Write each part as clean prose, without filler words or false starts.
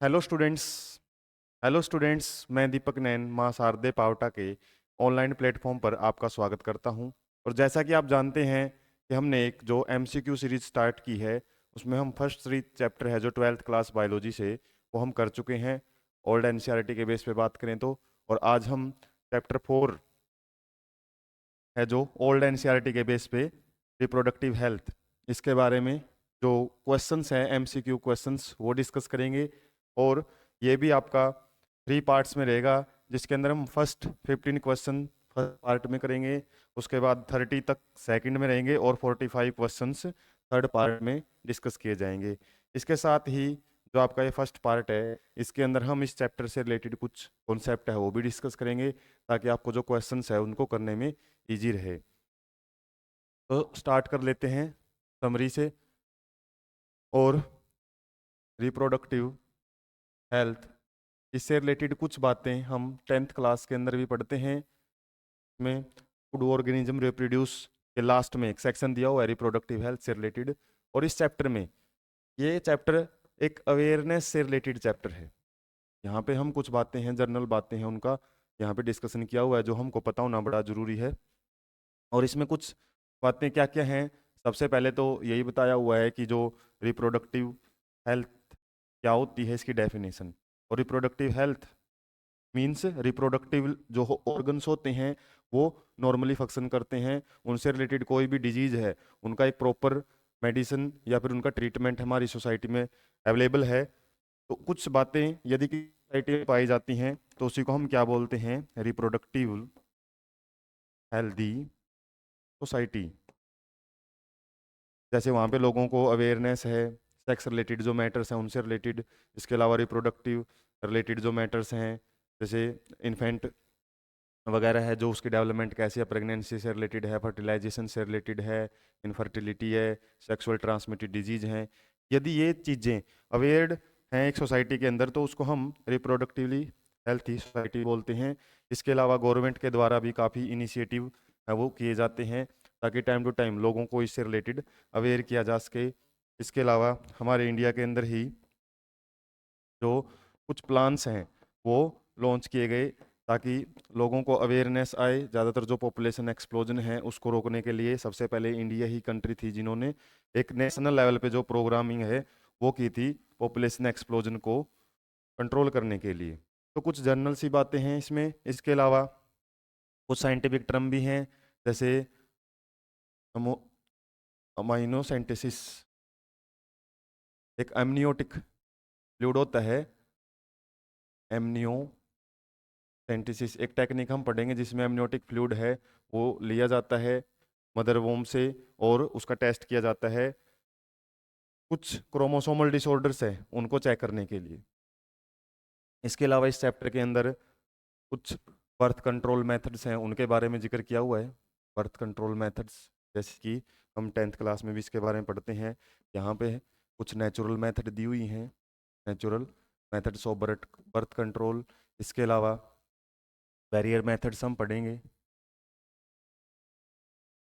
Hello students. Hello students, मैं दीपक नैन मां शारदे पावटा के ऑनलाइन प्लेटफॉर्म पर आपका स्वागत करता हूं। और जैसा कि आप जानते हैं कि हमने एक जो एमसीक्यू सीरीज स्टार्ट की है, उसमें हम फर्स्ट सीरीज चैप्टर है जो 12th क्लास बायोलॉजी से, वो हम कर चुके हैं ओल्ड एनसीईआरटी के बेस पे बात करें तो। और आज हम चैप्टर 4 है जो ओल्ड एनसीईआरटी के बेस पे रिप्रोडक्टिव हेल्थ, इसके बारे में जो क्वेश्चंस हैं एमसीक्यू क्वेश्चंस वो डिस्कस करेंगे। और ये भी आपका 3 पार्ट्स में रहेगा, जिसके अंदर हम फर्स्ट 15 क्वेश्चन फर्स्ट पार्ट में करेंगे, उसके बाद 30 तक सेकंड में रहेंगे और 45 क्वेश्चंस थर्ड पार्ट में डिस्कस किए जाएंगे। इसके साथ ही जो आपका ये फर्स्ट पार्ट है, इसके अंदर हम इस चैप्टर से रिलेटेड कुछ कॉन्सेप्ट है वो भी डिस्कस करेंगे, ताकि आपको जो क्वेश्चंस है उनको करने में इजी रहे। तो स्टार्ट कर लेते हैं समरी से। और रिप्रोडक्टिव हेल्थ, इससे रिलेटेड कुछ बातें हम 10th क्लास के अंदर भी पढ़ते हैं। में फूड ऑर्गेनिज्म रिप्रोड्यूस के लास्ट में एक सेक्शन दिया हुआ है रिप्रोडक्टिव हेल्थ से रिलेटेड। और इस चैप्टर में, ये चैप्टर एक अवेयरनेस से रिलेटेड चैप्टर है। यहाँ पे हम कुछ बातें हैं, जनरल बातें हैं, उनका यहाँ पे डिस्कशन किया हुआ है जो हमको पता होना बड़ा जरूरी है। और इसमें कुछ बातें क्या क्या हैं, सबसे पहले तो यही बताया हुआ है कि जो रिप्रोडक्टिव हेल्थ क्या होती है, इसकी डेफिनेशन। और रिप्रोडक्टिव हेल्थ मीन्स रिप्रोडक्टिव जो ऑर्गन्स होते हैं वो नॉर्मली फंक्शन करते हैं, उनसे रिलेटेड कोई भी डिजीज है उनका एक प्रॉपर मेडिसिन या फिर उनका ट्रीटमेंट हमारी सोसाइटी में अवेलेबल है। तो कुछ बातें यदि कि सोसाइटी में पाई जाती हैं तो उसी को हम क्या बोलते हैं, रिप्रोडक्टिव हेल्दी सोसाइटी। जैसे वहाँ पे लोगों को अवेयरनेस है सेक्स रिलेटेड जो मैटर्स हैं उनसे रिलेटेड, इसके अलावा रिप्रोडक्टिव रिलेटेड जो मैटर्स हैं, जैसे इन्फेंट वगैरह है जो उसकी डेवलपमेंट कैसी है, प्रेगनेंसी से रिलेटेड है, फर्टिलाइजेशन से रिलेटेड है, इनफर्टिलिटी है, सेक्सुअल ट्रांसमिटेड डिजीज हैं। यदि ये चीज़ें अवेयर्ड हैं एक सोसाइटी के अंदर तो उसको हम रिप्रोडक्टिवली हेल्थी सोसाइटी बोलते हैं। इसके अलावा गवर्नमेंट के द्वारा भी काफ़ी इनिशिएटिव है वो किए जाते हैं, ताकि टाइम टू टाइम लोगों को इससे रिलेटेड अवेयर किया जा सके। इसके अलावा हमारे इंडिया के अंदर ही जो कुछ प्लान्स हैं वो लॉन्च किए गए, ताकि लोगों को अवेयरनेस आए। ज़्यादातर जो पॉपुलेशन एक्सप्लोजन है उसको रोकने के लिए सबसे पहले इंडिया ही कंट्री थी जिन्होंने एक नेशनल लेवल पे जो प्रोग्रामिंग है वो की थी पॉपुलेशन एक्सप्लोजन को कंट्रोल करने के लिए। तो कुछ जनरल सी बातें हैं इसमें। इसके अलावा कुछ साइंटिफिक टर्म भी हैं, जैसे अमाइनो सेंटेसिस, एक एमनियोटिक फ्लूइड होता है, एमनियो सेंटेसिस एक टेक्निक हम पढ़ेंगे जिसमें एमनियोटिक फ्लूइड है वो लिया जाता है मदर वोम से और उसका टेस्ट किया जाता है कुछ क्रोमोसोमल डिसऑर्डर्स है उनको चेक करने के लिए। इसके अलावा इस चैप्टर के अंदर कुछ बर्थ कंट्रोल मेथड्स हैं उनके बारे में जिक्र किया हुआ है। बर्थ कंट्रोल मेथड्स, जैसे कि हम 10th क्लास में भी इसके बारे में पढ़ते हैं। यहाँ पे कुछ नेचुरल मेथड दी हुई हैं, natural methods of birth birth control. इसके अलावा बैरियर मेथड्स हम पढ़ेंगे।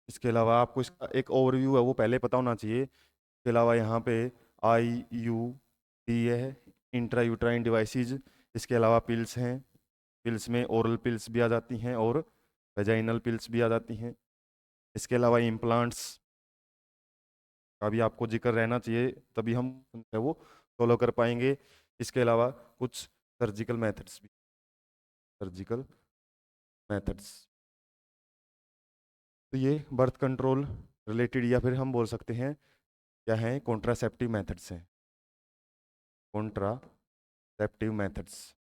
इसके अलावा आपको इसका एक ओवरव्यू है वो पहले पता होना चाहिए। इसके अलावा यहाँ पे IUD है, इंट्रा यूट्राइन डिवाइसेज। इसके अलावा पिल्स हैं, पिल्स में ओरल पिल्स भी आ जाती हैं और वेजाइनल पिल्स भी आ जाती हैं। इसके अलावा इम्प्लांट्स का भी आपको जिक्र रहना चाहिए, तभी हम है वो फॉलो कर पाएंगे। इसके अलावा कुछ सर्जिकल मेथड्स भी, सर्जिकल मेथड्स। तो ये बर्थ कंट्रोल रिलेटेड या फिर हम बोल सकते हैं क्या है, कॉन्ट्रासेप्टिव मेथड्स हैं, कॉन्ट्रासेप्टिव मेथड्स,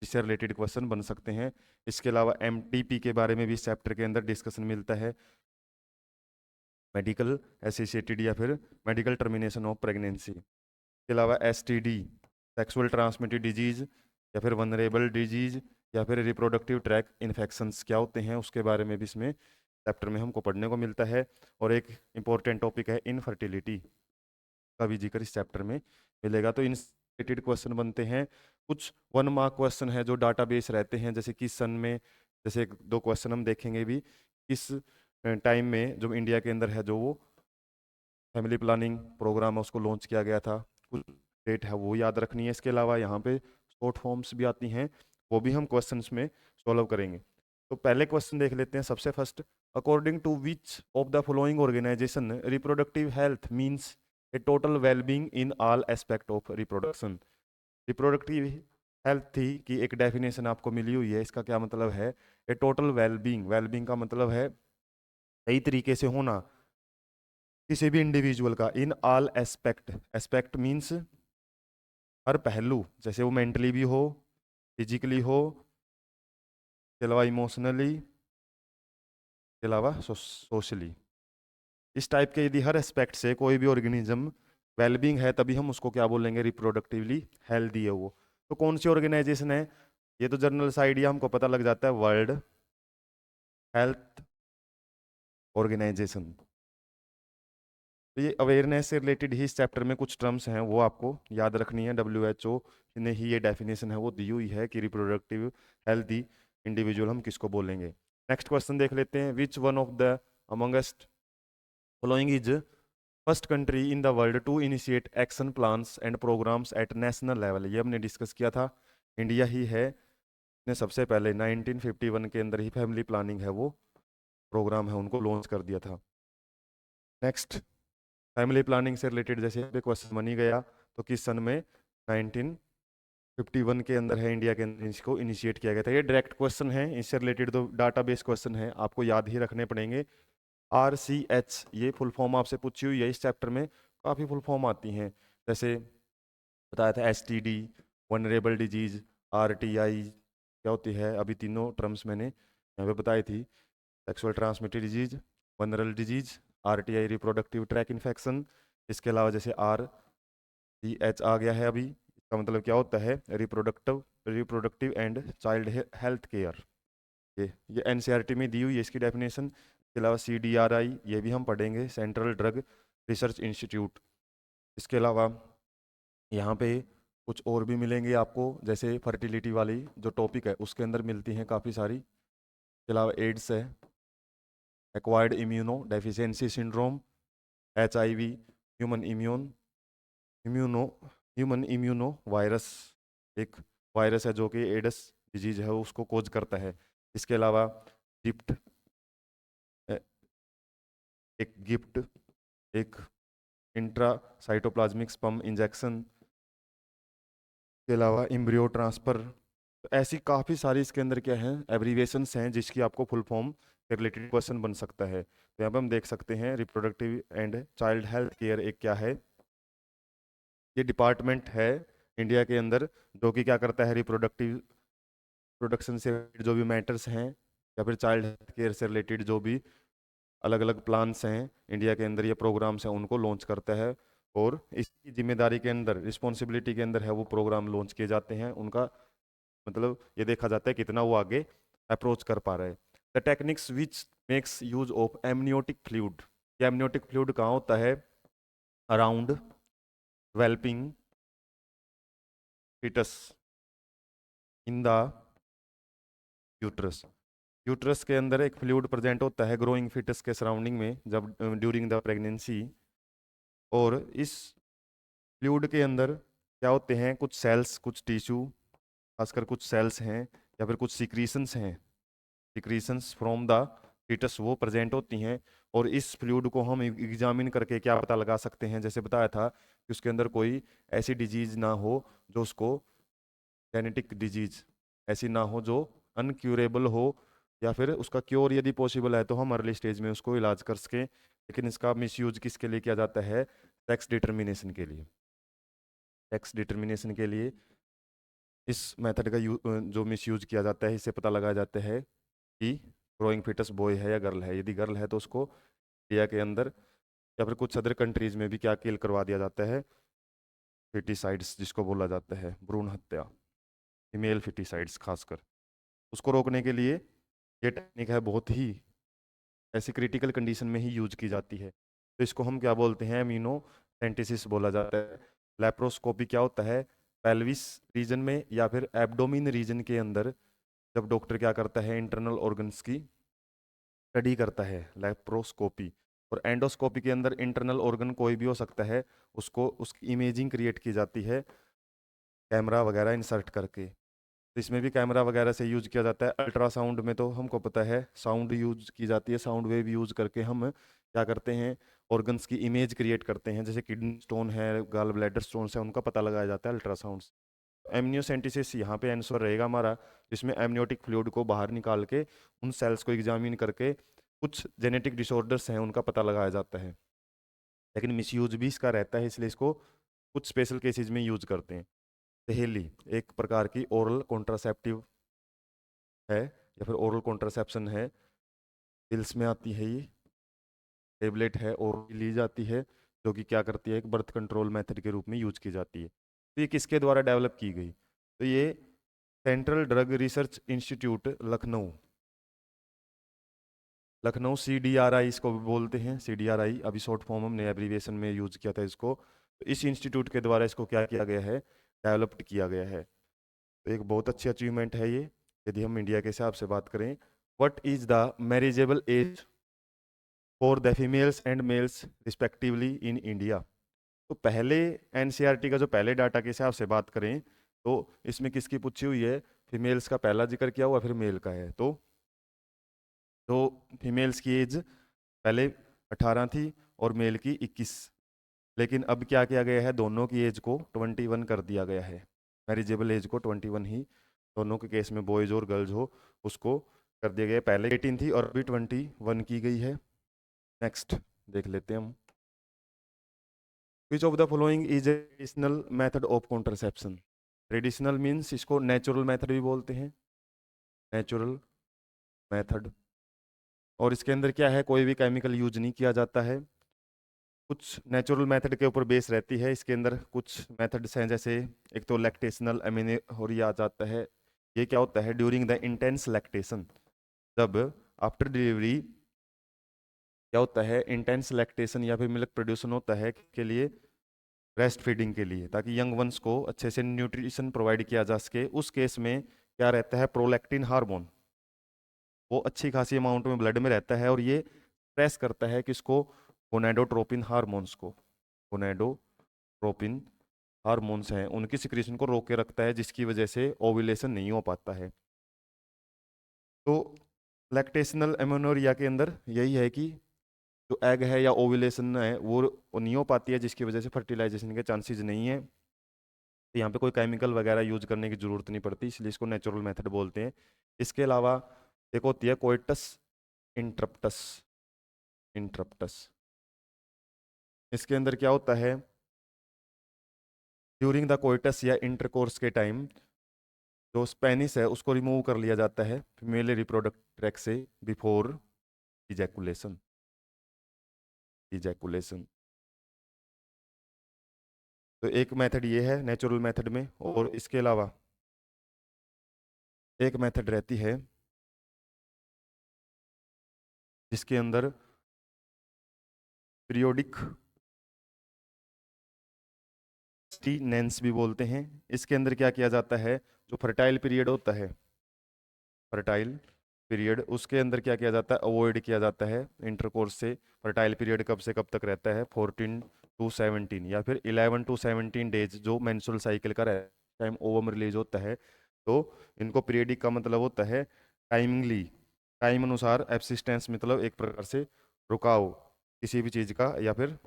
इससे रिलेटेड क्वेश्चन बन सकते हैं। इसके अलावा MTP के बारे में भी इस चैप्टर के अंदर डिस्कशन मिलता है, मेडिकल एसोसिएटेड या फिर मेडिकल टर्मिनेशन ऑफ प्रेगनेंसी। इसके अलावा STD, सेक्सुअल ट्रांसमिटेड डिजीज या फिर वनरेबल डिजीज या फिर रिप्रोडक्टिव ट्रैक इन्फेक्शंस क्या होते हैं उसके बारे में भी इसमें चैप्टर में हमको पढ़ने को मिलता है। और एक इम्पोर्टेंट टॉपिक है इनफर्टिलिटी, का भी जिक्र इस चैप्टर में मिलेगा। तो इन रिलेटेड क्वेश्चन बनते हैं। कुछ 1 मार्क क्वेश्चन है जो डाटाबेस रहते हैं, जैसे किस सन में, जैसे 2 क्वेश्चन हम देखेंगे भी, किस टाइम में जो इंडिया के अंदर है जो वो फैमिली प्लानिंग प्रोग्राम है उसको लॉन्च किया गया था। कुछ डेट है वो याद रखनी है। इसके अलावा यहाँ पे शॉर्ट फॉर्म्स भी आती हैं, वो भी हम क्वेश्चंस में सॉल्व करेंगे। तो पहले क्वेश्चन देख लेते हैं। सबसे first, according to which of the following organisation reproductive health means a total wellbeing in all aspect of reproduction. Reproductive health थी कि एक डेफिनेशन आपको मिली हुई है, इसका क्या मतलब है? ए टोटल वेलबींग, वेलबींग का मतलब है सही तरीके से होना किसी भी इंडिविजुअल का, in all aspect, aspect means हर पहलू, जैसे वो मेंटली भी हो, फिजिकली हो, के अलावा इमोशनली, के अलावा सोशली, इस टाइप के यदि हर एस्पेक्ट से कोई भी ऑर्गेनिज्म वेलबींग है तभी हम उसको क्या बोलेंगे? रिप्रोडक्टिवली हेल्दी है वो। तो कौन सी ऑर्गेनाइजेशन है? ये तो जर्नल सा आइडिया हमको पता लग जाता है, वर्ल्ड हेल्थ ऑर्गेनाइजेशन। तो ये अवेयरनेस से रिलेटेड ही इस चैप्टर में कुछ टर्म्स हैं वो आपको याद रखनी है। WHO ने ही ये डेफिनेशन है वो दी हुई है कि रिप्रोडक्टिव हेल्दी इंडिविजुअल हम किसको बोलेंगे। नेक्स्ट क्वेश्चन देख लेते हैं। Which one of the amongst following is first country in the world to initiate action plans and programmes at national level? ये हमने डिस्कस किया था, इंडिया ही है ने सबसे पहले 1951 के अंदर ही फैमिली प्लानिंग है वो प्रोग्राम है उनको लॉन्च कर दिया था। नेक्स्ट, फैमिली प्लानिंग से रिलेटेड जैसे क्वेश्चन बनी गया तो किस सन में? 1951 के अंदर है इंडिया के अंदर इसको इनिशिएट किया गया था। ये डायरेक्ट क्वेश्चन है, इससे रिलेटेड तो डाटाबेस क्वेश्चन है आपको याद ही रखने पड़ेंगे। RCH ये फुल फॉर्म आपसे पूछी हुई है इस चैप्टर में, काफ़ी फुल फॉर्म आती हैं, जैसे बताया था STD, वनरेबल डिजीज, RTI क्या होती है, अभी तीनों टर्म्स मैंने यहाँ पे बताई थी, sexual transmitted disease, venereal disease, RTI reproductive tract infection. इसके अलावा जैसे RCH आ गया है अभी, इसका मतलब क्या होता है? Reproductive and child health care. ये NCERT में दी हुई है इसकी डेफिनेशन। इसके अलावा CDRI ये भी हम पढ़ेंगे, सेंट्रल ड्रग रिसर्च इंस्टीट्यूट। इसके अलावा यहाँ पे कुछ और भी मिलेंगे आपको, जैसे फर्टिलिटी वाली जो टॉपिक है उसके अंदर मिलती हैं काफ़ी सारी। इसके अलावा एड्स है, acquired immuno deficiency syndrome, HIV, human immuno human immuno virus, एक वायरस है जो कि एड्स डिजीज है उसको कोज करता है। इसके अलावा गिफ्ट, एक गिफ्ट, एक इंट्रा साइटोप्लाज्मिक स्पर्म इंजेक्शन, के अलावा एम्ब्रियो ट्रांसफर। तो ऐसी काफ़ी सारी इसके अंदर क्या है, एब्रीविएशंस हैं जिसकी आपको फुल फॉर्म से रिलेटेड क्वेश्चन बन सकता है। तो यहाँ पे हम देख सकते हैं reproductive and child health care एक क्या है, ये डिपार्टमेंट है इंडिया के अंदर जो कि क्या करता है? रिप्रोडक्टिव प्रोडक्शन से related जो भी मैटर्स हैं या फिर चाइल्ड हेल्थ केयर से रिलेटेड जो भी अलग अलग प्लान्स हैं इंडिया के अंदर, ये प्रोग्राम्स हैं उनको लॉन्च करता है। और इसकी जिम्मेदारी के अंदर, रिस्पॉन्सिबिलिटी के अंदर है वो प्रोग्राम लॉन्च किए जाते हैं, उनका मतलब ये देखा जाता है कितना वो आगे अप्रोच कर पा रहा है। The techniques which makes use of amniotic fluid, ये एमनियोटिक फ्लूइड कहाँ होता है? Around developing foetus in the uterus. Uterus के अंदर एक फ्लूइड प्रेजेंट होता है ग्रोइंग फिटस के सराउंडिंग में जब ड्यूरिंग द प्रेगनेंसी। और इस फ्लूइड के अंदर क्या होते हैं? कुछ सेल्स, कुछ टिश्यू, खासकर कुछ सेल्स हैं या फिर कुछ सिक्रीशंस हैं, सिक्रीशंस फ्रॉम द फीटस वो प्रेजेंट होती हैं। और इस फ्लूइड को हम एग्जामिन करके क्या पता लगा सकते हैं? जैसे बताया था कि उसके अंदर कोई ऐसी डिजीज ना हो जो उसको, जेनेटिक डिजीज ऐसी ना हो जो अनक्यूरेबल हो, या फिर उसका क्योर यदि पॉसिबल है तो हम अर्ली स्टेज में उसको इलाज कर सकें। लेकिन इसका मिसयूज किसके लिए किया जाता है? सेक्स डिटर्मिनेशन के लिए। सेक्स डिटर्मिनेशन के लिए इस मेथड का जो मिसयूज किया जाता है, इससे पता लगाया जाता है कि ग्रोइंग फिटस बॉय है या गर्ल है। यदि गर्ल है तो उसको इंडिया के अंदर या फिर कुछ अदर कंट्रीज में भी क्या किल करवा दिया जाता है? फिटिसाइड्स जिसको बोला जाता है, भ्रूण हत्या, फीमेल फिटिसाइड्स खासकर। उसको रोकने के लिए ये टेक्निक है बहुत ही ऐसी क्रिटिकल कंडीशन में ही यूज की जाती है। तो इसको हम क्या बोलते हैं? इम्यूनोसेंटेसिस बोला जाता है। लेप्रोस्कोपी क्या होता है? पेल्विस रीजन में या फिर एब्डोमिन रीजन के अंदर जब डॉक्टर क्या करता है? इंटरनल ऑर्गन्स की स्टडी करता है, लेप्रोस्कोपी। और एंडोस्कोपी के अंदर इंटरनल ऑर्गन कोई भी हो सकता है, उसको उसकी इमेजिंग क्रिएट की जाती है कैमरा वगैरह इंसर्ट करके। तो इसमें भी कैमरा वगैरह से यूज किया जाता है। अल्ट्रासाउंड में तो हमको पता है साउंड यूज की जाती है, साउंड वेव यूज करके हम क्या करते हैं, ऑर्गन्स की इमेज क्रिएट करते हैं। जैसे किडनी स्टोन है, गॉल ब्लैडर स्टोन है, उनका पता लगाया जाता है अल्ट्रासाउंड से। एमनियोसेंटिसिस यहाँ पे आंसर रहेगा हमारा, जिसमें एमनियोटिक फ्लूइड को बाहर निकाल के उन सेल्स को एग्जामिन करके कुछ जेनेटिक डिसऑर्डर्स हैं उनका पता लगाया जाता है। लेकिन मिसयूज भी इसका रहता है, इसलिए इसको कुछ स्पेशल केसेस में यूज करते हैं। सहेली एक प्रकार की ओरल कॉन्ट्रासेप्टिव है या फिर ओरल कॉन्ट्रासेप्शन है, पिल्स में आती है, ये टेबलेट है और ली जाती है, जो कि क्या करती है, एक बर्थ कंट्रोल मेथड के रूप में यूज की जाती है। तो ये किसके द्वारा डेवलप की गई, तो ये central drug research institute Lucknow, Lucknow CDRI इसको भी बोलते हैं, CDRI अभी शॉर्ट फॉर्म हमने एब्रीविएशन में यूज किया था इसको। तो इस इंस्टीट्यूट के द्वारा इसको क्या किया गया है, डेवलप्ड किया गया है। तो एक बहुत अच्छी अचीवमेंट है ये, यदि हम इंडिया के हिसाब से बात करें। What is the marriageable age for the females and males respectively in India. तो पहले NCERT का जो पहले डाटा के हिसाब से बात करें, तो इसमें किसकी पूछी हुई है, फीमेल्स का पहला जिक्र किया हुआ, फिर मेल का है। तो फीमेल्स की एज पहले 18 थी और मेल की 21, लेकिन अब क्या किया गया है, दोनों की एज को 21 कर दिया गया है। मैरिजेबल एज को 21 ही दोनों के केस में, बॉयज और गर्ल्स हो, उसको कर दिया गया। पहले 18 थी और अभी 21 की गई है। नेक्स्ट देख लेते हैं हम। विच of the following is a traditional method of contraception. Traditional means इसको नेचुरल मेथड भी बोलते हैं, नेचुरल मेथड। और इसके अंदर क्या है, कोई भी केमिकल यूज नहीं किया जाता है, कुछ नेचुरल मेथड के ऊपर बेस रहती है। इसके अंदर कुछ मेथड्स हैं, जैसे एक तो लैक्टेशनल अमीनोरिया आ जाता है। ये क्या होता है, ड्यूरिंग द इंटेंस लैक्टेशन, जब आफ्टर डिलीवरी क्या होता है, इंटेंस लैक्टेशन या फिर मिल्क प्रोड्यूसन होता है के लिए, ब्रेस्ट फीडिंग के लिए, ताकि यंग वंस को अच्छे से न्यूट्रिशन प्रोवाइड किया जा सके। उस केस में क्या रहता है, प्रोलैक्टिन हार्मोन, वो अच्छी खासी अमाउंट में ब्लड में रहता है और ये प्रेस करता है किसको, गोनेडोट्रोपिन हार्मोन्स को। गोनेडोट्रोपिन हार्मोन्स हैं, उनकी सिक्रीशन को रोक के रखता है, जिसकी वजह से ओव्यूलेशन नहीं हो पाता है। तो लैक्टेशनल एमेनोरिया के अंदर यही है कि जो एग है या ओव्यूलेशन है वो नहीं हो पाती है, जिसकी वजह से फर्टिलाइजेशन के चांसेस नहीं है। तो यहाँ पे कोई केमिकल वगैरह यूज करने की जरूरत नहीं पड़ती, इसलिए इसको नेचुरल मेथड बोलते हैं। इसके अलावा एक होती है कोइटस इंटरप्टस, इंटरप्टस। इसके अंदर क्या होता है, ड्यूरिंग द कोइटस या इंटरकोर्स के टाइम जो स्पेनिस है उसको रिमूव कर लिया जाता है फीमेल रिप्रोडक्ट ट्रैक से बिफोर इजैकुलेशन, इजैकुलेशन। तो एक मेथड ये है नेचुरल मेथड में। और इसके अलावा एक मेथड रहती है जिसके अंदर पीरियोडिक एब्स्टिनेंस भी बोलते हैं। इसके अंदर क्या किया जाता है, जो फर्टाइल पीरियड होता है, फर्टाइल पीरियड, उसके अंदर क्या किया जाता है, अवॉइड किया जाता है इंटरकोर्स से। फर्टाइल पीरियड कब से कब तक रहता है, 14 to 17 या फिर 11 to 17 डेज, जो मेंस्ट्रुअल साइकिल का टाइम ओवम रिलीज होता है। तो इनको पीरियडिक का मतलब होता है टाइमिंगली, टाइम अनुसार। एब्सिस्टेंस मतलब एक प्रकार से रुकाव किसी भी चीज़ का, या फिर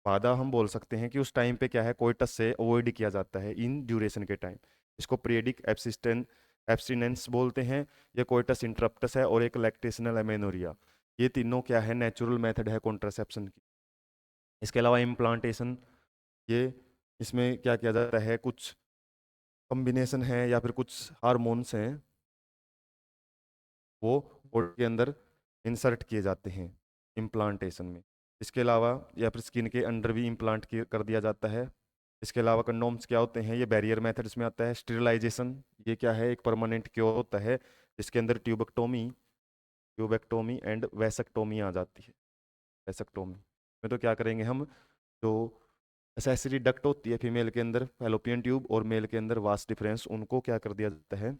बाधा हम बोल सकते हैं कि उस टाइम पे क्या है, कोइटस से अवॉइड किया जाता है इन ड्यूरेशन के टाइम। इसको पीरियडिक एब्स्टिनेंस बोलते हैं। ये कोइटस इंटरप्टस है और एक लैक्टेशनल एमेनोरिया। ये तीनों क्या है, नेचुरल मेथड है कॉन्ट्रासेप्शन की। इसके अलावा इम्प्लांटेशन, ये इसमें क्या किया जाता है, कुछ कॉम्बिनेशन है या फिर कुछ हार्मोन्स हैं, वो बॉडी के अंदर इंसर्ट किए जाते हैं इम्प्लांटेशन में। इसके अलावा या फिर स्किन के अंडर भी इम्प्लांट कर दिया जाता है। इसके अलावा कंडोम्स क्या होते हैं, ये बैरियर मेथड्स में आता है। स्टेरिलाइजेशन, ये क्या है, एक परमानेंट क्योर होता है, जिसके अंदर ट्यूबेक्टोमी, ट्यूबेक्टोमी एंड वैसेक्टोमी आ जाती है। वैसेक्टोमी में तो क्या करेंगे हम, जो एसेसरी डक्ट होती है फीमेल के अंदर फैलोपियन ट्यूब और मेल के अंदर वास्ट डिफरेंस, उनको क्या कर दिया जाता है,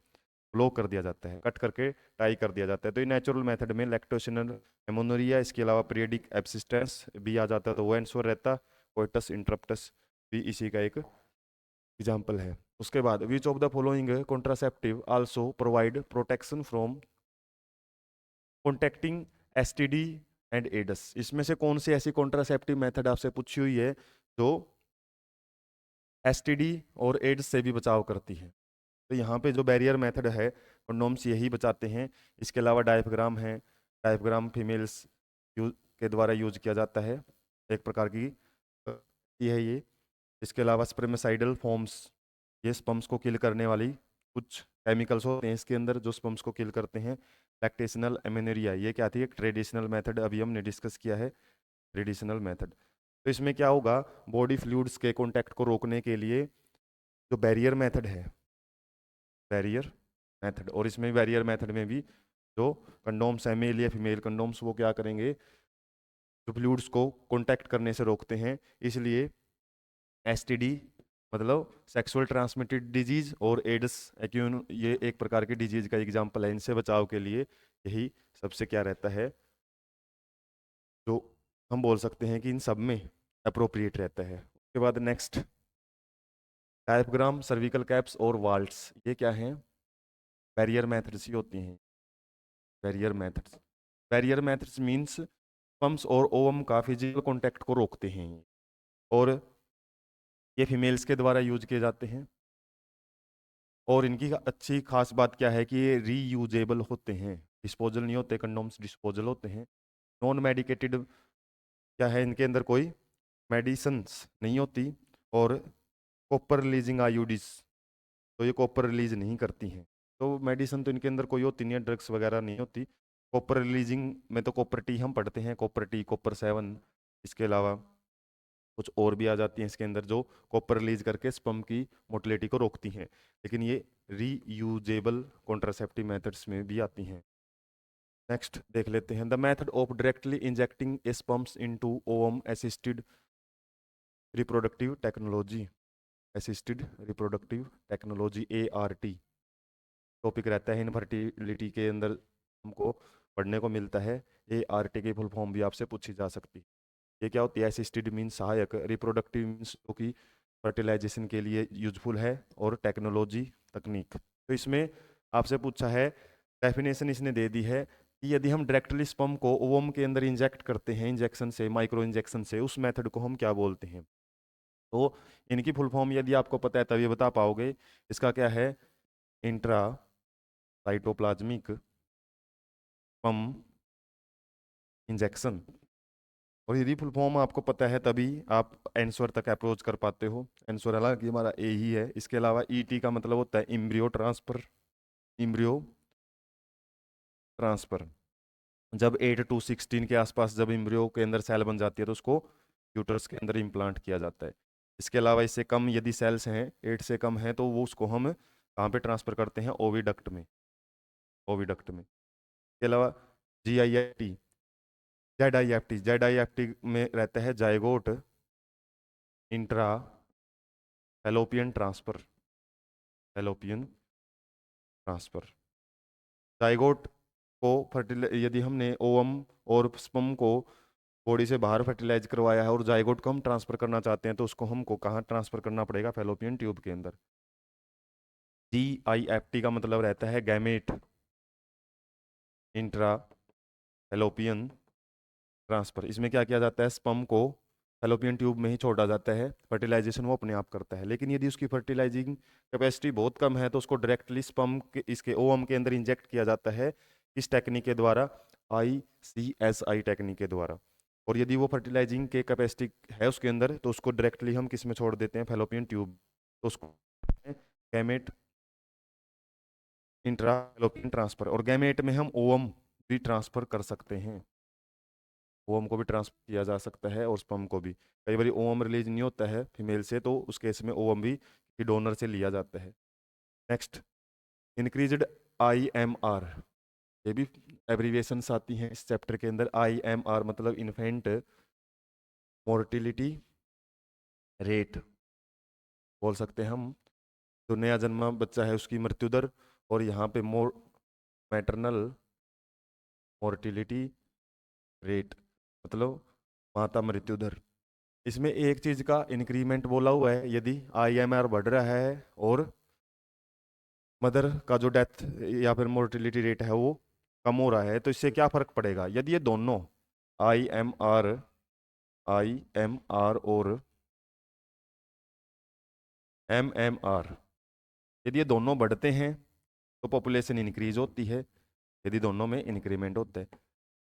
ब्लो कर दिया जाता है, कट करके टाई कर दिया जाता है। तो ये नेचुरल मेथड में लैक्टोशनल एमोनोरिया, इसके अलावा पीरियडिक एब्सिस्टेंस भी आ जाता है, तो वो एंसोर रहता। कोइटस इंटरप्टस भी इसी का एक एग्जाम्पल है। उसके बाद विच of the following contraceptive also provide protection from contacting STD and AIDS, इसमें से कौन सी ऐसी कॉन्ट्रासेप्टिव मेथड आपसे पूछी हुई है जो एसटीडी और एड्स से भी बचाव करती है? तो यहाँ पे जो बैरियर मेथड है कंडोम्स यही बचाते हैं। इसके अलावा डायफ्राम है, डायफ्राम फीमेल्स के द्वारा यूज किया जाता है, एक प्रकार की है ये। इसके अलावा स्पर्मेसाइडल फॉर्म्स, ये स्पर्म्स को किल करने वाली कुछ केमिकल्स होते हैं इसके अंदर जो स्पर्म्स को किल करते हैं। लैक्टेशनल एमेनेरिया, ये क्या थी? एक ट्रेडिशनल मेथड, अभी हमने डिस्कस किया है ट्रेडिशनल मेथड। तो इसमें क्या होगा, बॉडी फ्लूइड्स के कॉन्टैक्ट को रोकने के लिए जो बैरियर मेथड है, बैरियर मेथड, और इसमें बैरियर मेथड में भी जो कंडोम्स है, मेल या फीमेल कंडोम्स, वो क्या करेंगे, जो फ्लूइड्स को कॉन्टैक्ट करने से रोकते हैं। इसलिए एसटीडी मतलब सेक्सुअल ट्रांसमिटेड डिजीज और एड्स एक्यून, ये एक प्रकार की डिजीज का एग्जाम्पल है। इनसे बचाव के लिए यही सबसे क्या रहता है, जो हम बोल सकते हैं कि इन सब में अप्रोप्रिएट रहता है। उसके बाद नेक्स्ट, डायफ्राम, सर्विकल कैप्स और वाल्ट्स, ये क्या हैं? बैरियर मेथड्स ही होती हैं। Barrier methods, barrier methods means pumps और ओवम का फिजिकल कॉन्टैक्ट को रोकते हैं, और ये फीमेल्स के द्वारा यूज किए जाते हैं। और इनकी अच्छी खास बात क्या है कि ये रीयूजेबल होते हैं, डिस्पोजल नहीं होते, कंडोम्स डिस्पोजल होते हैं। नॉन मेडिकेटेड क्या है, इनके अंदर कोई मेडिसिन्स नहीं होती, और कॉपर रिलीजिंग आईयूडीज, तो ये कॉपर रिलीज नहीं करती हैं। तो मेडिसिन तो इनके अंदर कोई होती नहीं है, ड्रग्स वगैरह नहीं होती। कॉपर रिलीजिंग में तो कॉपर टी हम पढ़ते हैं, कॉपर टी, कॉपर 7, इसके अलावा कुछ और भी आ जाती हैं इसके अंदर जो कॉपर रिलीज करके स्पर्म की मोटिलिटी को रोकती हैं, लेकिन ये रीयूजेबल कॉन्ट्रासेप्टिव मेथड्स में भी आती हैं। नेक्स्ट देख लेते हैं, the method of directly injecting sperms into ovum assisted reproductive technology, assisted reproductive technology ART topic रहता है इनफर्टिलिटी के अंदर, हमको पढ़ने को मिलता है। ART की फुल फॉर्म भी आपसे पूछी जा सकती है। ये क्या होती है? असिस्टेड मीन्स सहायक, रिप्रोडक्टिव मीन्स जो कि फर्टिलाइजेशन के लिए यूजफुल है, और टेक्नोलॉजी तकनीक। तो इसमें आपसे पूछा है, डेफिनेशन इसने दे दी है कि यदि हम डायरेक्टली स्पर्म को ओवम के अंदर इंजेक्ट करते हैं, इंजेक्शन से, माइक्रो इंजेक्शन से, उस मेथड को हम क्या बोलते हैं? तो इनकी फुल फॉर्म यदि आपको पता है तभी बता पाओगे। इसका क्या है? Intra cytoplasmic sperm injection. और यदि फुल फॉर्म आपको पता है तभी आप आंसर तक अप्रोच कर पाते हो। आंसर हालांकि हमारा ए ही है। इसके अलावा ET का मतलब होता है इम्ब्रियो ट्रांसफर, इम्ब्रियो ट्रांसफर। जब 8 to 16 के आसपास जब इम्ब्रियो के अंदर सेल बन जाती है तो उसको यूटरस के अंदर इम्प्लांट किया जाता है। इसके अलावा इससे कम यदि सेल्स हैं, 8 से कम हैं, तो वो उसको हम कहाँ पे ट्रांसफर करते हैं? ओविडक्ट में, ओविडक्ट में। इसके अलावा GIFT, ZIFT, ZIFT में रहता है zygote intra fallopian transfer, fallopian transfer. Zygote को यदि हमने ओवम और स्पर्म को बॉडी से बाहर फर्टिलाइज करवाया है और जाइगोट को हम ट्रांसफर करना चाहते हैं, तो उसको हमको कहाँ ट्रांसफर करना पड़ेगा? फैलोपियन ट्यूब के अंदर। GIFT का मतलब रहता है गैमेट इंट्रा फैलोपियन ट्रांसफर। इसमें क्या किया जाता है? स्पर्म को फैलोपियन ट्यूब में ही छोड़ा जाता है, फर्टिलाइजेशन वो अपने आप करता है। लेकिन यदि उसकी फर्टिलाइजिंग कैपेसिटी बहुत कम है तो उसको डायरेक्टली स्पर्म के इसके ओवम के अंदर इंजेक्ट किया जाता है, इस टेक्निक के द्वारा, ICSI टेक्निक के द्वारा। और यदि वो फर्टिलाइजिंग के कैपेसिटी है उसके अंदर तो उसको डायरेक्टली हम किस में छोड़ देते हैं? Fallopian tube. तो उसको गैमेट इंट्रा फैलोपियन ट्रांसफर। और गैमेट में हम ओवम भी ट्रांसफर कर सकते हैं, ओवम को भी ट्रांसफर किया जा सकता है और स्पर्म को भी। कई बार ओवम रिलीज नहीं होता है फीमेल से, तो उस केस में ओवम भी डोनर से लिया जाता है। नेक्स्ट, इंक्रीज्ड IMR, ये भी एब्रीविएशंस आती हैं इस चैप्टर के अंदर। IMR मतलब इन्फेंट मोर्टिलिटी रेट बोल सकते हैं हम, जो नया जन्मा बच्चा है उसकी मृत्यु दर। और यहाँ पे मैटरनल मोर्टिलिटी रेट मतलब माता मृत्यु दर। इसमें एक चीज का इंक्रीमेंट बोला हुआ है, यदि आईएमआर बढ़ रहा है और मदर का जो डेथ या फिर मोर्टिलिटी रेट है वो कम हो रहा है, तो इससे क्या फर्क पड़ेगा? यदि ये दोनों आईएमआर आईएमआर और एमएमआर यदि ये दोनों बढ़ते हैं तो पॉपुलेशन इंक्रीज होती है, यदि दोनों में इंक्रीमेंट होता है।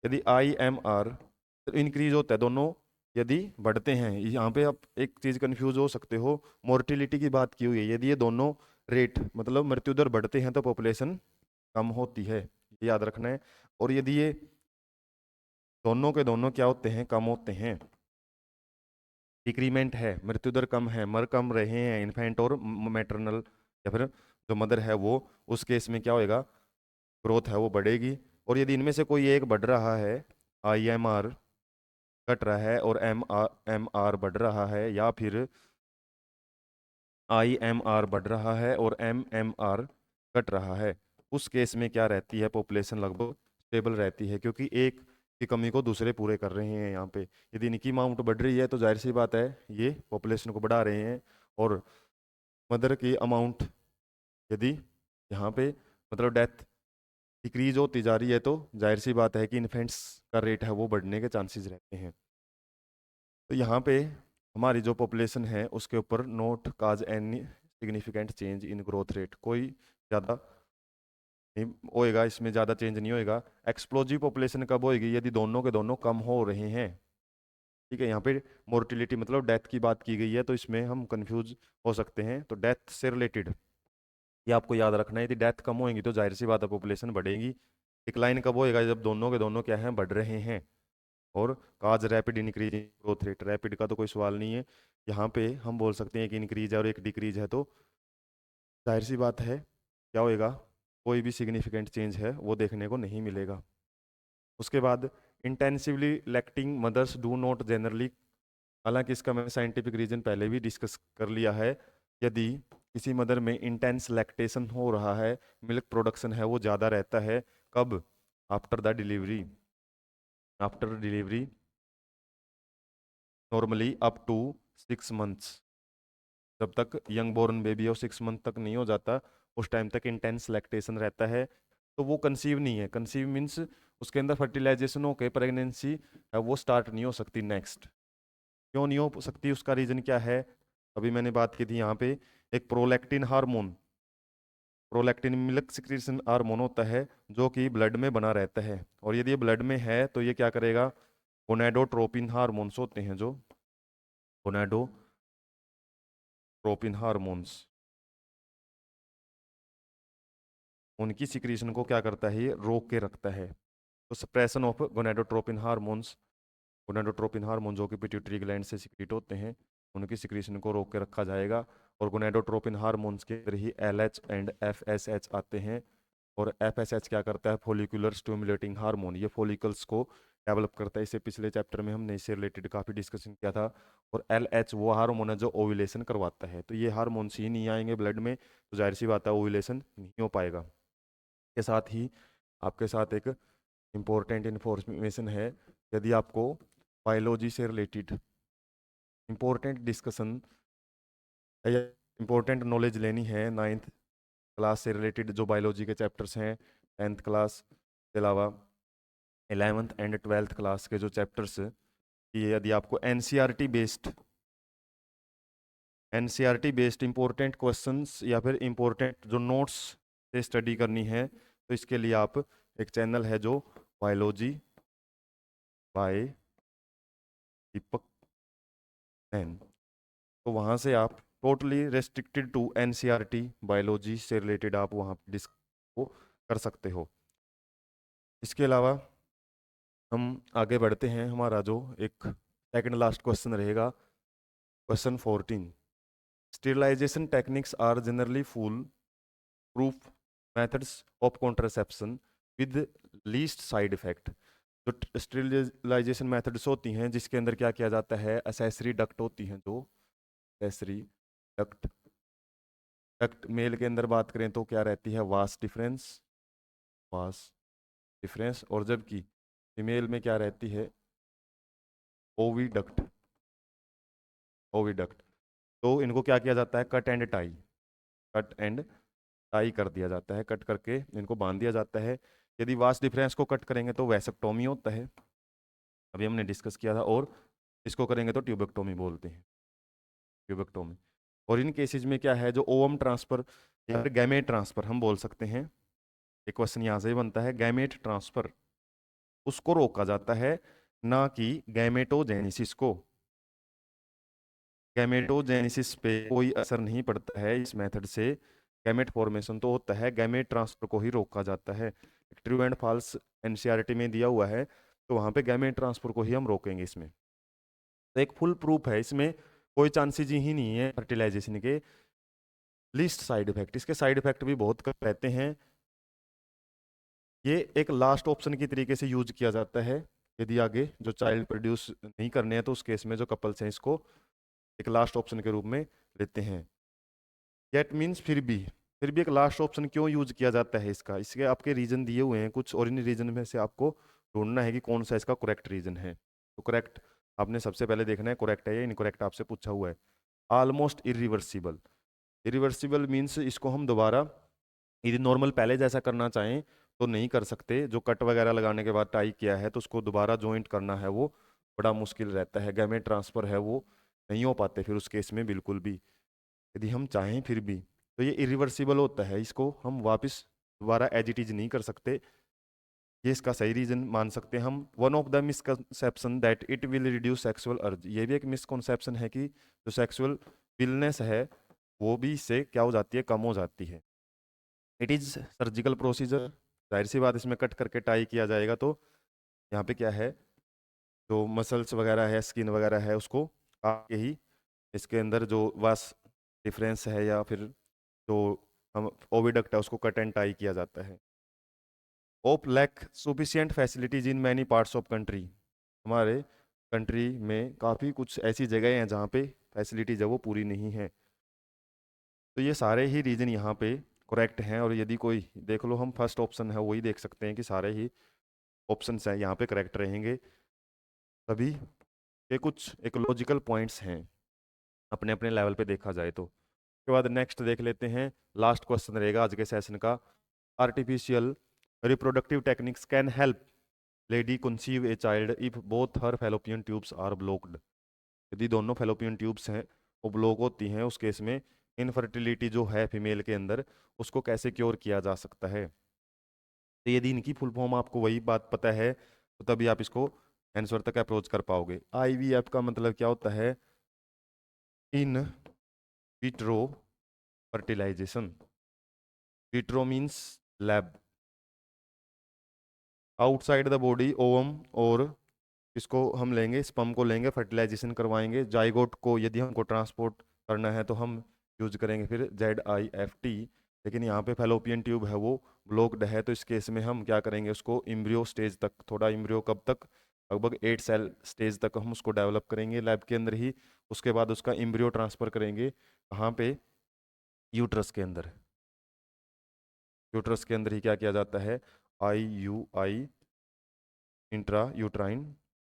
यदि आईएमआर इंक्रीज होता है दोनों यदि बढ़ते हैं, यहाँ पे आप एक चीज कंफ्यूज हो सकते हो, मोर्टिलिटी की बात की हुई है, यदि ये दोनों रेट मतलब मृत्यु दर बढ़ते हैं तो पॉपुलेशन कम होती है, ये याद रखना है। और यदि ये दोनों के दोनों क्या होते हैं? कम होते हैं, डिक्रीमेंट है, मृत्यु दर कम है, मर कम रहे हैं इन्फेंट और मैटरनल या फिर जो मदर है वो, उस केस में क्या होएगा? ग्रोथ है वो बढ़ेगी। और यदि इनमें से कोई एक बढ़ रहा है, आईएमआर घट रहा है और एमआर बढ़ रहा है, या फिर आईएमआर बढ़ रहा है और एमएमआर घट रहा है, उस केस में क्या रहती है? पॉपुलेशन लगभग स्टेबल रहती है, क्योंकि एक की कमी को दूसरे पूरे कर रहे हैं यहाँ पे। यदि इनकी अमाउंट बढ़ रही है तो जाहिर सी बात है ये पॉपुलेशन को बढ़ा रहे हैं, और मदर की अमाउंट यदि यहाँ पे मतलब डेथ डिक्रीज होती जा रही है तो जाहिर सी बात है कि इन्फेंट्स का रेट है वो बढ़ने के चांसेस रहते हैं। तो यहाँ पे हमारी जो पॉपुलेशन है उसके ऊपर note cause any significant change in growth rate, कोई ज़्यादा नहीं होएगा, इसमें ज़्यादा चेंज नहीं होएगा। एक्सप्लोजिव पॉपुलेशन कब होएगी? यदि दोनों के दोनों कम हो रहे हैं, ठीक है। यहाँ पे मोर्टिलिटी मतलब डेथ की बात की गई है, तो इसमें हम कंफ्यूज हो सकते हैं, तो डेथ से रिलेटेड ये आपको याद रखना है। यदि डेथ कम होएगी तो जाहिर सी बात है पॉपुलेशन बढ़ेगी। डिक्लाइन कब होएगा? जब दोनों के दोनों क्या हैं? बढ़ रहे हैं। और cause rapid increase in growth rate, rapid का तो कोई सवाल नहीं है, यहाँ पे हम बोल सकते हैं कि इंक्रीज है और एक डिक्रीज है, तो जाहिर सी बात है क्या होएगा? कोई भी सिग्निफिकेंट चेंज है वो देखने को नहीं मिलेगा। उसके बाद intensively lactating mothers do not generally, हालांकि इसका मैंने साइंटिफिक रीजन पहले भी डिस्कस कर लिया है। यदि किसी मदर में इंटेंस लैक्टेशन हो रहा है, मिल्क प्रोडक्शन है वो ज़्यादा रहता है, कब? After the delivery, after delivery normally up to 6 months, जब तक यंग बोर्न बेबी और 6 मंथ तक नहीं हो जाता उस टाइम तक इंटेंस लैक्टेशन रहता है, तो वो कंसीव नहीं है। कंसीव मीन्स उसके अंदर फर्टिलाइजेशन होकर प्रेगनेंसी वो स्टार्ट नहीं हो सकती नेक्स्ट। क्यों नहीं हो सकती? उसका रीजन क्या है? अभी मैंने बात की थी यहाँ पे, एक prolactin hormone, prolactin milk secretion hormone होता है जो कि ब्लड में बना रहता है, और यदि ये ब्लड में है तो ये क्या करेगा? गोनाडोट्रोपिन हार्मोन्स होते हैं जो गोनाडोट्रोपिन हार्मोन्स, उनकी सिक्रीशन को क्या करता है? ये रोक के रखता है। तो suppression of gonadotropin hormones, gonadotropin hormone जो कि पिट्यूटरी ग्लैंड से सिक्रीट होते हैं, उनकी सिक्रीशन को रोक के रखा जाएगा। और गोनाडोट्रोपिन हार्मोन्स के अंदर ही एलएच एंड एफएसएच आते हैं, और एफएसएच क्या करता है? फॉलिकुलर स्टिमुलेटिंग हार्मोन, ये फॉलिकल्स को डेवलप करता है। इससे पिछले चैप्टर में हमने इससे रिलेटेड काफ़ी डिस्कशन किया था। और एलएच वो हार्मोन है जो ओव्यूलेशन करवाता है, तो ये हार्मोन्स ही नहीं आएंगे ब्लड में तो जाहिर सी बात है ओव्यूलेशन नहीं हो पाएगा। के साथ ही आपके साथ एक इम्पोर्टेंट इन्फॉर्मेशन है, यदि आपको बायोलॉजी से रिलेटेड इम्पोर्टेंट डिस्कशन या इम्पोर्टेंट नॉलेज लेनी है 9th क्लास से रिलेटेड, जो बायोलॉजी के चैप्टर्स हैं 10th क्लास के अलावा 11th एंड 12th क्लास के जो चैप्टर्स, ये यदि आपको एनसीईआरटी बेस्ड इंपॉर्टेंट क्वेश्चंस या फिर इंपॉर्टेंट जो नोट्स से स्टडी करनी है, तो इसके लिए आप एक चैनल है जो बायोलॉजी बाय दीपक नैन, तो वहाँ से आप totally restricted to NCERT biology से रिलेटेड आप वहाँ डिस्क को कर सकते हो। इसके अलावा हम आगे बढ़ते हैं, हमारा जो एक सेकंड लास्ट क्वेश्चन रहेगा, question 14। Sterilisation techniques are generally foolproof methods of contraception with least side effect. जो स्टेरिलाइजेशन मेथड्स होती हैं जिसके अंदर क्या किया जाता है? एसेसरी डक्ट होती हैं, जो एसेसरी डक्ट डक्ट मेल के अंदर बात करें तो क्या रहती है, वास डिफरेंस, वास डिफरेंस, और जबकि फीमेल में क्या रहती है, ओविडक्ट, ओविडक्ट। तो इनको क्या किया जाता है, cut and tie, cut and tie कर दिया जाता है, कट करके इनको बांध दिया जाता है। यदि वास डिफरेंस को कट करेंगे तो वैसेक्टोमी होता है, अभी हमने डिस्कस किया था, और इसको करेंगे तो ट्यूबेक्टोमी बोलते हैं, ट्यूबेक्टोमी। और इन केसेज में क्या है, जो ओवम ट्रांसफर या फिर गैमेट ट्रांसफर हम बोल सकते हैं, एक क्वेश्चन यहाँ से ही बनता है, गैमेट ट्रांसफर उसको रोका जाता है, ना कि गैमेटोजेनेसिस को। गैमेटोजेनेसिस पे कोई असर नहीं पड़ता है इस मेथड से, गैमेट फॉर्मेशन तो होता है, गैमेट ट्रांसफर को ही रोका जाता है। ट्रू एंड फॉल्स एनसीईआरटी में दिया हुआ है, तो वहां पे गैमेट ट्रांसफर को ही हम रोकेंगे इसमें। तो एक फुल प्रूफ है, इसमें कोई चांसेज ही नहीं है फर्टिलाइजेशन के। लिस्ट साइड इफेक्ट, इसके साइड इफेक्ट भी बहुत कम रहते हैं। ये एक लास्ट ऑप्शन की तरीके से यूज किया जाता है, यदि आगे जो चाइल्ड प्रोड्यूस नहीं करने हैं तो उस केस में जो कपल्स हैं इसको एक लास्ट ऑप्शन के रूप में लेते हैं। येट मीन्स फिर भी एक लास्ट ऑप्शन क्यों यूज किया जाता है इसका, इसके आपके रीजन दिए हुए हैं कुछ, और इन रीजन में से आपको ढूंढना है कि कौन सा इसका करेक्ट रीजन है। तो करेक्ट आपने सबसे पहले देखना है करेक्ट है या इनकरेक्ट, आपसे पूछा हुआ है। ऑलमोस्ट इरिवर्सिबल, इरिवर्सिबल मीन्स इसको हम दोबारा यदि नॉर्मल पहले जैसा करना चाहें तो नहीं कर सकते, जो कट वगैरह लगाने के बाद टाई किया है तो उसको दोबारा जॉइंट करना है वो बड़ा मुश्किल रहता है, गैमेट ट्रांसफर है वो नहीं हो पाते फिर उस केस में बिल्कुल भी, यदि हम चाहें फिर भी। तो ये इरिवर्सिबल होता है, इसको हम वापस दोबारा एज इट इज नहीं कर सकते, ये इसका सही रीजन मान सकते हैं हम। One of the misconception that it will reduce sexual अर्ज, ये भी एक मिसकंसेप्शन है कि जो सेक्सुअल विलनेस है वो भी इससे क्या हो जाती है, कम हो जाती है। इट इज सर्जिकल प्रोसीजर, जाहिर सी बात इसमें कट करके टाई किया जाएगा, तो यहाँ पे क्या है, जो मसल्स वगैरह है, स्किन वगैरह है, उसको काट के ही इसके अंदर जो वास डिफरेंस है या फिर जो हम ओविडक्ट है उसको कट एंड टाई किया जाता है। ओप lack sufficient facilities in many parts of country, हमारे कंट्री में काफ़ी कुछ ऐसी जगह हैं जहाँ पे फैसिलिटीज है वो पूरी नहीं है। तो ये सारे ही रीजन यहाँ पे करेक्ट हैं, और यदि कोई देख लो, हम फर्स्ट ऑप्शन है वही देख सकते हैं कि सारे ही ऑप्शंस हैं यहाँ पे करेक्ट रहेंगे। तभी ये कुछ एक लॉजिकल पॉइंट्स हैं अपने अपने लेवल पे देखा जाए तो। उसके बाद नेक्स्ट देख लेते हैं, लास्ट क्वेश्चन रहेगा आज के सेशन का। Artificial reproductive techniques can help lady conceive a child if both her fallopian tubes are blocked, यदि दोनों फेलोपियन ट्यूब्स हैं वो ब्लॉक होती हैं, उस केस में इनफर्टिलिटी जो है फीमेल के अंदर उसको कैसे क्योर किया जा सकता है। तो यदि इनकी फुल फॉर्म आपको वही बात पता है तो तभी आप इसको आंसर तक अप्रोच कर पाओगे। आईवीएफ का मतलब क्या होता है, in vitro fertilisation, vitro means lab, outside the body ovum, और इसको हम लेंगे, स्पर्म को लेंगे, फर्टिलाइजेशन करवाएंगे, जाइगोट को यदि हमको ट्रांसपोर्ट करना है तो हम यूज करेंगे फिर ZIFT। लेकिन यहाँ पे फेलोपियन ट्यूब है वो ब्लॉक्ड है, तो इस केस में हम क्या करेंगे, उसको इम्ब्रियो स्टेज तक, थोड़ा इम्ब्रियो कब तक, लगभग 8 सेल स्टेज तक हम उसको डेवलप करेंगे लैब के अंदर ही। उसके बाद उसका इम्ब्रियो ट्रांसफर करेंगे कहाँ पे, यूट्रस के अंदर, यूट्रस के अंदर ही क्या किया जाता है, IUI, इंट्रा यूट्राइन,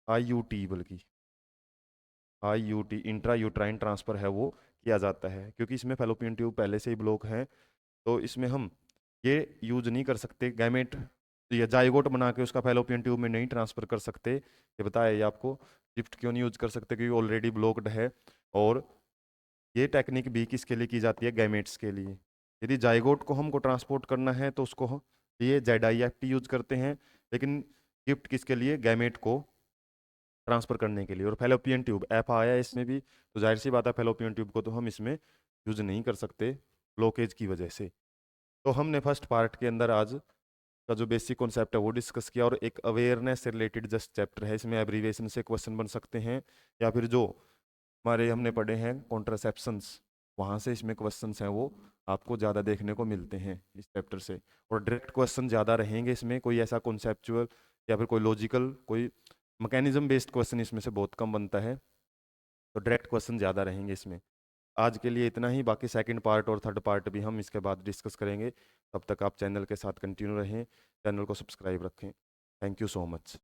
IUT बल्कि IUT, इंट्रा यूट्राइन ट्रांसफर है वो किया जाता है, क्योंकि इसमें फेलोपियन ट्यूब पहले से ही ब्लॉक है, तो इसमें हम ये यूज नहीं कर सकते, गैमेट या जाइगोट बना के उसका फेलोपियन ट्यूब में नहीं ट्रांसफर कर सकते। ये बताया ये आपको, गिफ्ट क्यों नहीं यूज कर सकते, क्योंकि ऑलरेडी ब्लॉक्ड है। और ये टेक्निक भी किसके लिए की जाती है, गैमेट्स के लिए। यदि जाइगोट को हमको ट्रांसपोर्ट करना है तो उसको ये ZIFT यूज करते हैं, लेकिन गिफ्ट किसके लिए, गैमेट को ट्रांसफर करने के लिए। और फेलोपियन ट्यूब एफ आया है इसमें भी, तो जाहिर सी बात है फेलोपियन ट्यूब को तो हम इसमें यूज नहीं कर सकते ब्लॉकेज की वजह से। तो हमने फर्स्ट पार्ट के अंदर आज का जो बेसिक कॉन्सेप्ट है वो डिस्कस किया, और एक अवेयरनेस से रिलेटेड जस्ट चैप्टर है, इसमें एब्रीवेशन से क्वेश्चन बन सकते हैं, या फिर जो हमारे हमने पढ़े हैं कॉन्ट्रासेप्शंस वहाँ से इसमें क्वेश्चंस हैं वो आपको ज़्यादा देखने को मिलते हैं इस चैप्टर से। और डायरेक्ट क्वेश्चन ज़्यादा रहेंगे इसमें, कोई ऐसा कॉन्सेप्चुअल या फिर कोई लॉजिकल कोई मैकेनिज्म बेस्ड क्वेश्चन इसमें से बहुत कम बनता है, तो डायरेक्ट क्वेश्चन ज़्यादा रहेंगे इसमें। आज के लिए इतना ही, बाकी सेकंड पार्ट और थर्ड पार्ट भी हम इसके बाद डिस्कस करेंगे। तब तक आप चैनल के साथ कंटिन्यू रहें, चैनल को सब्सक्राइब रखें। Thank you so much.